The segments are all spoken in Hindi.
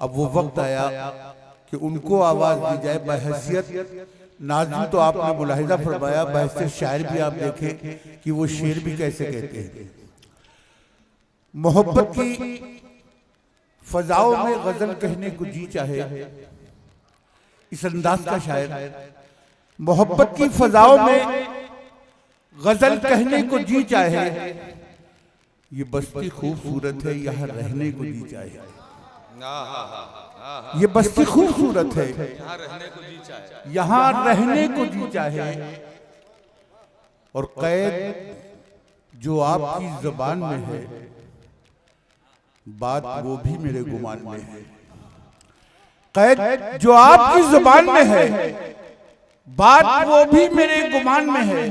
अब वो वक्त आया कि उनको आवाज दी जाए बहैसियत नाज़िम। तो आपने मुलाहिजा फरमाया बहैसियत शायर भी आप देखें कि वो शेर भी कैसे कहते हैं। मोहब्बत की फजाओं में गजल कहने को जी चाहे, इस अंदाज का शायर। मोहब्बत की फजाओं में गजल कहने को जी चाहे, ये बस्ती खूबसूरत है यहाँ रहने को जी चाहे। ये बस्ती खूबसूरत है यहाँ रहने को जी चाहे। और कैद जो आपकी जबान में है, बात वो भी मेरे गुमान में है। कैद जो आपकी जुबान में है, बात वो भी मेरे गुमान में है।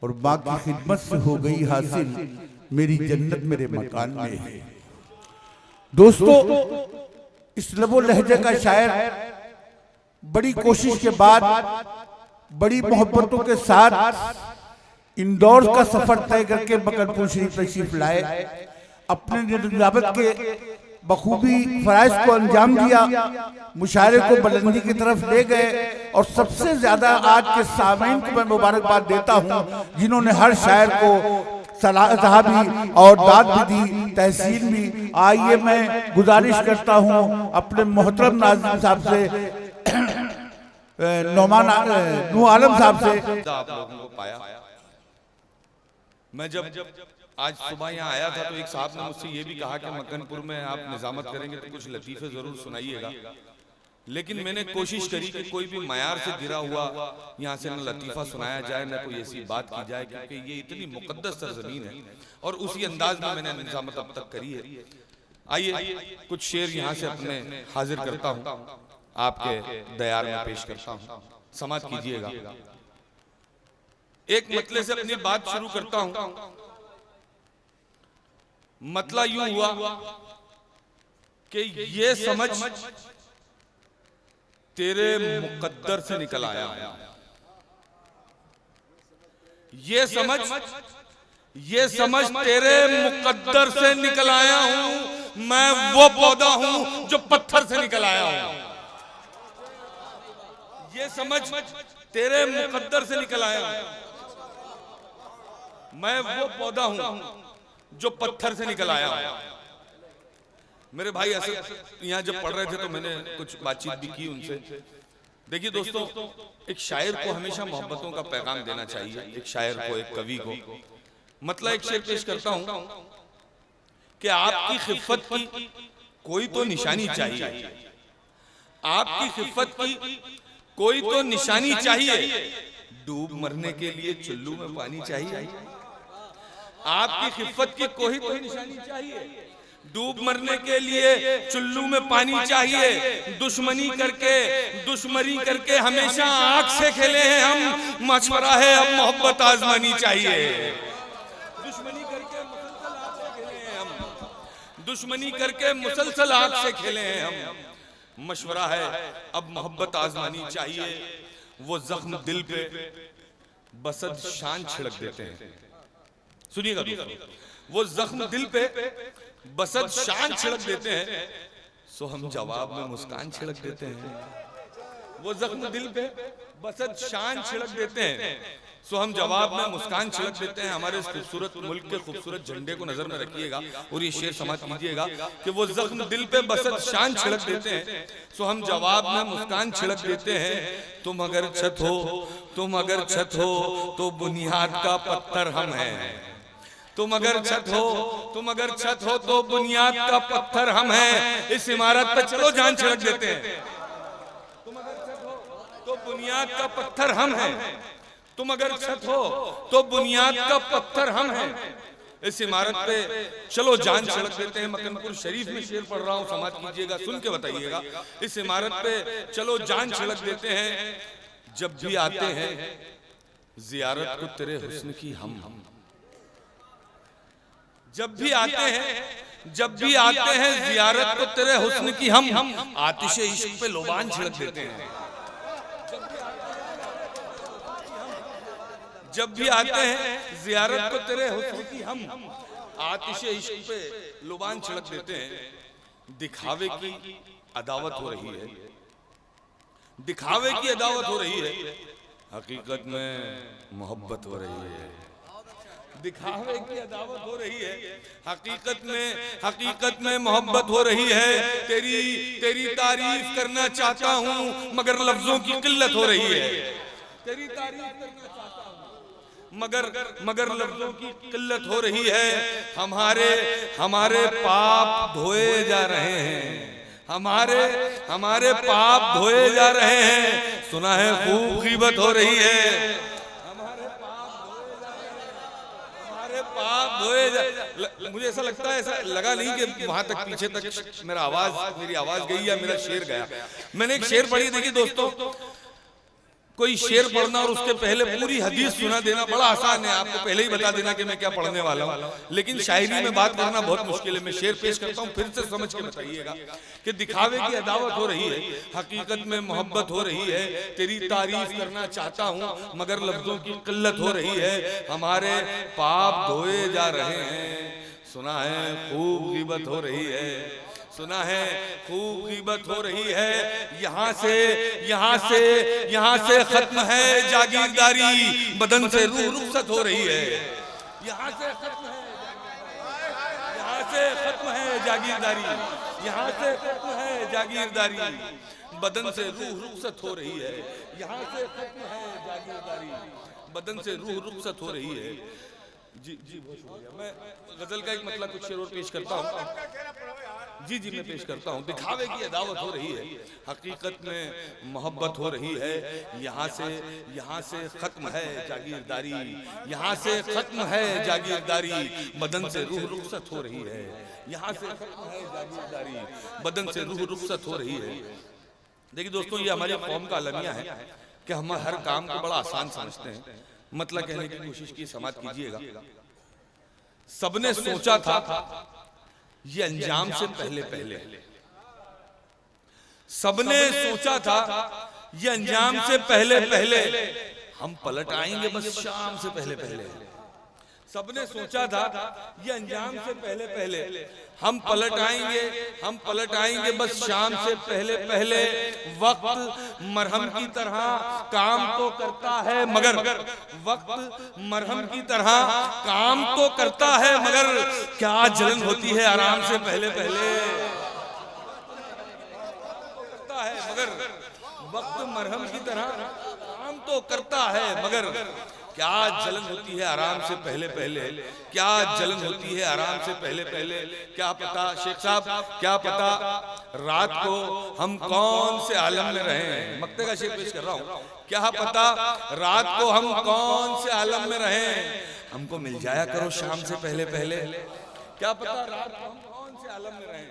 और बाकी खिदमत से हो गई हासिल, मेरी जन्नत मेरे मकान में है। दोस्तों, इस लबो लहजे का शायर बड़ी कोशिश के बाद, बड़ी मोहब्बतों के साथ इंदौर का सफर तय करके मकनपुर शरीफ तशरीफ लाए। अपने निजामत के बखूबी फराइज को अंजाम दिया, मुशायरे को बुलंदी की तरफ ले गए। और सबसे ज्यादा आज के सामीन को मैं मुबारकबाद देता हूँ जिन्होंने हर शायर को सलाह भी और दाद भी दी, तहसीन भी। आइए मैं गुजारिश करता हूँ अपने मोहतरम नाज़िम साहब से, नौमान नूह आलम साहब से। आप लोगों को पाया, मैं जब आज सुबह यहाँ आया था तो एक साहब ने मुझसे ये भी कहा कि मक्कनपुर में आप निजामत करेंगे तो कुछ लतीफ़े जरूर सुनाइएगा। लेकिन मैंने कोशिश करी कि कोई भी मयार से गिरा हुआ यहाँ से न लतीफ़ा सुनाया जाए, न कोई ऐसी बात की जाए, क्योंकि ये इतनी मुक़द्दस सरज़मीन है। और उसी अंदाज में मैंने निजामत अब तक करी है। आइए कुछ शेर यहाँ से अपने हाजिर करता हूँ, आपके दयार में पेश करता हूँ, समात कीजिएगा। एक मतले से अपनी बात शुरू करता हूँ। मतला यूं हुआ कि ये समझ तेरे मुकद्दर से निकल आया, ये समझ तेरे मुकद्दर से निकल आया हूं। मैं वो पौधा हूं जो पत्थर से निकल आया हूं। ये समझ तेरे मुकद्दर से निकल आया हूं। मैं वो पौधा हूं जो पत्थर से निकल आया हूं। मेरे भाई ऐसे यहाँ जब पढ़ रहे थे तो मैंने कुछ बातचीत भी की उनसे। देखिए दोस्तों, एक शायर को हमेशा मोहब्बतों का पैगाम देना चाहिए, एक शायर को, एक कवि को। मतलब एक शेर पेश करता हूं कि आपकी खिफ़त की कोई तो निशानी चाहिए, आपकी खिफ़त की कोई तो निशानी चाहिए। डूब मरने के लिए चुल्लू में पानी चाहिए। आपकी खिफ़त की कोई तो निशानी चाहिए, डूब मरने के लिए चुल्लू में पानी चाहिए। दुश्मनी करके हमेशा आग से खेले हैं हम, मशवरा है अब मोहब्बत आजमानी चाहिए। दुश्मनी करके मुसलसल आग से खेले हैं हम, मशवरा है अब मोहब्बत आजमानी चाहिए। वो जख्म दिल पे बसद शान छिड़क देते हैं। सुनिएगा दोस्तों, वो जख्म दिल पे बसद शान छिड़क देते हैं, सो हम जवाब में मुस्कान छिड़क देते हैं। वो जख्म दिल पे बसद शान छिड़क देते हैं, सो हम जवाब में मुस्कान छिड़क देते हैं। हमारे इस खूबसूरत मुल्क के खूबसूरत झंडे को नजर में रखिएगा और ये शेर समाप्त कीजिएगा कि वो जख्म दिल पे बसद शान छिड़क देते हैं, सो हम जवाब में मुस्कान छिड़क देते हैं। तुम अगर छत हो तो बुनियाद का पत्थर हम हैं। तुम अगर छत हो तो बुनियाद का पत्थर हम हैं। इस इमारत पे चलो जान छिड़क देते हैं। तुम अगर छत हो तो बुनियाद का पत्थर हम हैं। तुम अगर छत हो तो बुनियाद का पत्थर हम हैं। इस इमारत पे चलो जान छिड़क देते हैं। मक्कनपुर शरीफ में शेर पढ़ रहा हूँ, समाप्त कीजिएगा, सुन के बताइएगा। इस इमारत पे चलो जान छिड़क देते हैं। जब भी आते हैं जियारत को तेरे हुस्न की हम, जब भी आते हैं जियारत को तेरे हुस्न की हम, आतिशे इश्क पे लोबान छिड़क देते हैं। जब भी आते हैं जियारत को तेरे हुस्न की हम, आतिशे इश्क पे लोबान छिड़क देते हैं। दिखावे की अदावत हो रही है, दिखावे की अदावत हो रही है, हकीकत में मोहब्बत हो रही है। दिखावे की अदावत हो रही है, हकीकत में मोहब्बत हो रही है। तेरी तारीफ करना चाहता हूँ मगर लफ्जों की किल्लत हो रही है। तेरी तारीफ करना चाहता हूँ मगर लफ्जों की किल्लत हो रही है। हमारे पाप धोए जा रहे हैं, हमारे पाप धोए जा रहे हैं। सुना है खूब गीबत हो रही है, हमारे पाप धोए जा। मुझे ऐसा लगता है, ऐसा लगा नहीं कि वहां तक पीछे तक मेरी आवाज गई या मेरा शेर गया। मैंने एक शेर पढ़ी, देखिए दोस्तों, कोई शेर पढ़ना और उसके पहले पूरी हदीस सुना देना बड़ा आसान है, आपको पहले ही बता देना कि मैं क्या पढ़ने वाला हूँ। लेकिन शायरी में बात करना बहुत मुश्किल है। मैं शेर पेश करता हूँ, फिर से समझ के बताइएगा कि दिखावे की अदावत हो रही है, हकीकत में मोहब्बत हो रही है। तेरी तारीफ करना चाहता हूँ मगर लफ्जों की किल्लत हो रही है। हमारे पाप धोए जा रहे हैं। सुना है खूब गीबत हो रही है, सुना है खूब गीबत हो रही है। यहाँ से खत्म है जागीरदारी, बदन से रूह रुखसत हो रही है। यहाँ से खत्म है जागीरदारी, यहाँ से खत्म है जागीरदारी, बदन से रूह रुखसत हो रही है। यहाँ से खत्म है जागीरदारी, बदन से रूह रुखसत हो रही है। जी बहुत शुक्रिया। मैं गजल का एक मतलब कुछ शेर और पेश करता हूँ। जी मैं पेश करता हूँ। दिखावे की अदावत हो रही है, हकीकत में मोहब्बत हो रही है। यहाँ से खत्म है जागीरदारी, यहाँ से खत्म है जागीरदारी, बदन से रूह रुखसत हो रही है। यहाँ से खत्म है जागीरदारी, बदन से रूह रुखसत हो रही है। देखिए दोस्तों, ये हमारी कौम का अलमिया है कि हम हर काम को बड़ा आसान समझते हैं। मतलब कहने की कोशिश की, समाज कीजिएगा। सबने सोचा था ये अंजाम से पहले, सबने सोचा था ये अंजाम से पहले हम पलट आएंगे बस शाम से पहले। सबने सोचा था ये अंजाम से पहले हम पलट आएंगे बस शाम से पहले। वक्त मरहम की तरह काम तो करता है मगर, वक्त मरहम की तरह काम तो करता है मगर, क्या जलन होती है आराम से पहले। करता है मगर, वक्त मरहम की तरह काम तो करता है मगर, क्या जलन होती है आराम से पहले। क्या जलन होती है आराम से पहले। क्या पता शेख साहब, क्या पता रात को हम कौन से आलम में रहे। मक्ते का शेर पेश कर रहा हूँ। क्या पता रात को हम कौन से आलम में रहे, हमको मिल जाया करो शाम से पहले। क्या पता रात को हम कौन से आलम में रहे,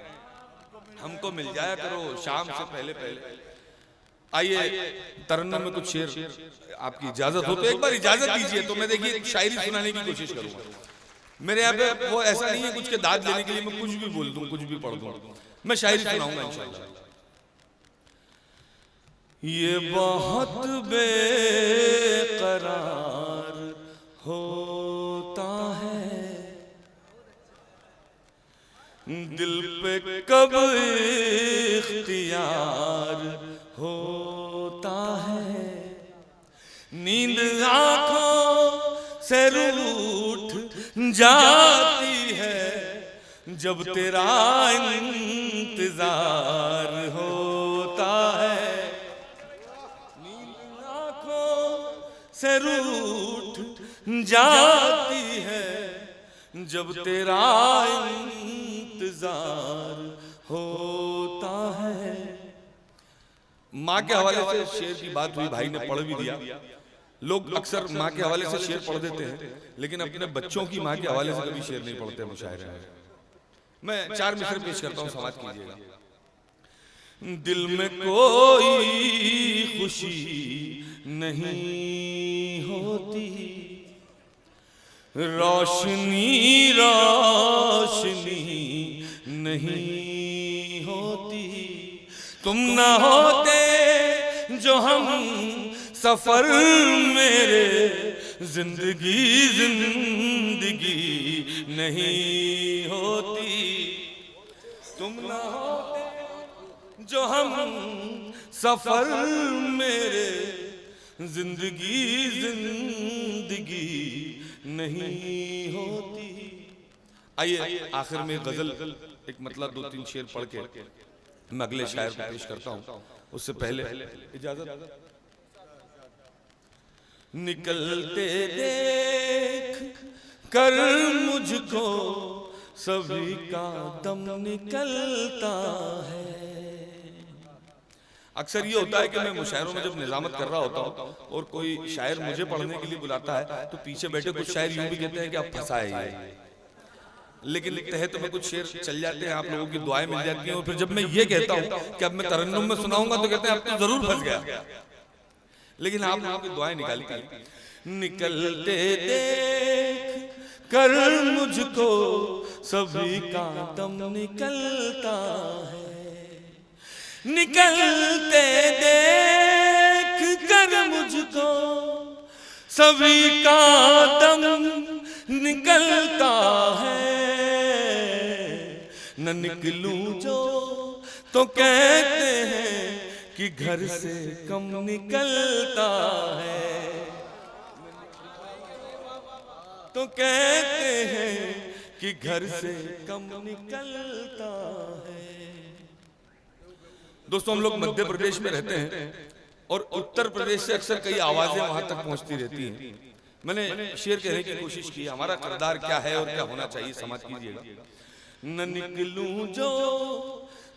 हमको मिल जाया करो शाम से पहले। आइए तरन्नुम में कुछ शेर आपकी इजाजत हो तो एक बार इजाजत दीजिए तो मैं देखिए शायरी सुनाने की कोशिश करूंगा। मेरे यहाँ पे वो ऐसा नहीं है कुछ के दाद लेने के लिए मैं कुछ भी बोल दूं, कुछ भी पढ़ दूं। मैं शायरी सुनाऊंगा इंशाल्लाह। ये बहुत बेकरार होता है, दिल पे कब इख्तियार होता है, नींद आंखों से रूठ जाती है जब तेरा इंतजार होता है। नींद आंखों से रूठ जाती है जब तेरा इंतजार होता है। माँ के हवाले से शेर की बात हुई, भाई ने पढ़ भी दिया। लोग अक्सर माँ के हवाले से शेर पढ़ देते हैं लेकिन अपने बच्चों की माँ के हवाले से कभी शेर नहीं पढ़ते मुशायरे में। मैं 4 मिसरे पेश करता हूँ, समाज कीजिएगा। दिल में कोई खुशी नहीं होती, रोशनी नहीं होती, तुम ना होते जो हम सफर मेरे जिंदगी नहीं होती। तुम ना होते जो हम सफर मेरे जिंदगी जिंदगी नहीं होती। आइए आखिर में गजल एक मतलब 2-3 शेर पढ़ के मैं अगले शायर को पेश करता हूं। उससे पहले इजाजत। निकलते देख कर मुझको सभी का दम निकलता है। अक्सर ये होता है कि मैं मुशायरों में जब निजामत कर रहा होता हूँ और कोई शायर मुझे पढ़ने के लिए बुलाता है तो पीछे बैठे कुछ शायर यूं भी कहते हैं कि आप फंसाए ये, लेकिन तहत में कुछ शेर चल जाते हैं, आप लोगों की दुआएं मिल जाती हैं। और फिर जब मैं ये कहता हूँ कि अब मैं तरन्नुम में सुनाऊंगा तो कहते हैं आप तो जरूर फंस गया, लेकिन आप लोगों की दुआएं निकाली थी। निकलते देख कर मुझको सभी का दम निकलता है। निकलते देख कर मुझको सभी का दम निकलता है। न निकलूं जो तो कहते हैं कि घर से कम निकलता है, तो कहते हैं कि घर से कम निकलता है। दोस्तों हम लोग मध्य प्रदेश में रहते हैं और उत्तर प्रदेश से अक्सर कई आवाजें वहां तक पहुंचती रहती हैं। मैंने शेर कहने की कोशिश की, हमारा किरदार क्या है और क्या होना चाहिए समझ कीजिएगा। न निकलूं जो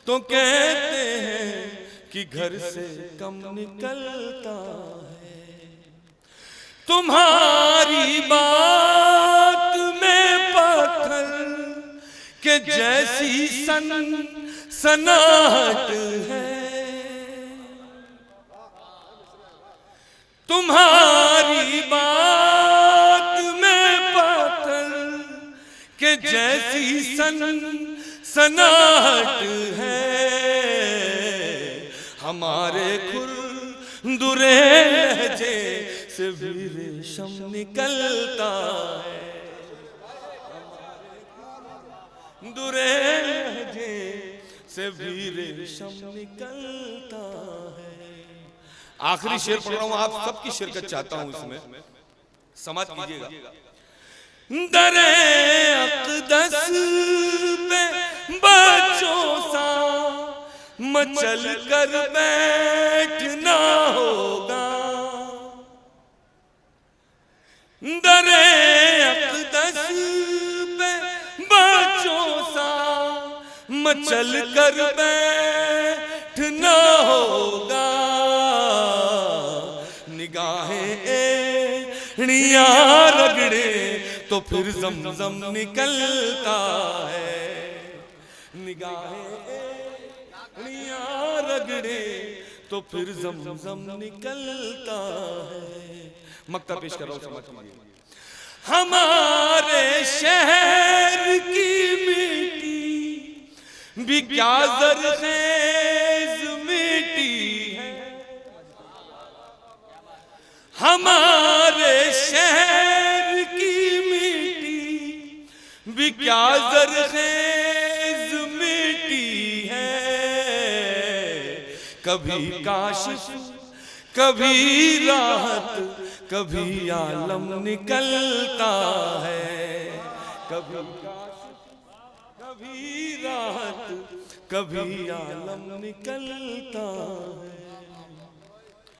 तो कहते हैं कि घर से कम निकलता है। तुम्हारी बात में पत्थर के जैसी सनाहट है। तुम्हारी बात में पत्थर के जैसी सनाहट है। हमारे खुरदुरे लहजे से भी रेशम निकलता है। दुरे लहजे से भी रेशम निकलता है। आखिरी शेर पढ़ रहा हूं, आप सबकी शिरकत चाहता हूं इसमें, समझ कीजिएगा। दरे अक़दस पे बच्चों सा मचल कर बैठना होगा। दरे अक़दस पे बच्चों सा मचल कर बैठना होगा। निगाहें एड़ियां रगड़े तो फिर ज़मज़म निकलता है। निगाहें एड़ियां रगड़े तो फिर ज़मज़म निकलता है। मक्ता पेश कर रहा हूं, समझ लीजिए। हमारे शहर की मिट्टी भी क्या ज़रख़ेज़ मिट्टी है। हमारे शहर की मिट्टी भी क्या ज़रख़ेज़ मिट्टी है। कभी काशिफ कभी राहत कभी आलम निकलता है। कभी काशिफ कभी राहत कभी आलम निकलता है।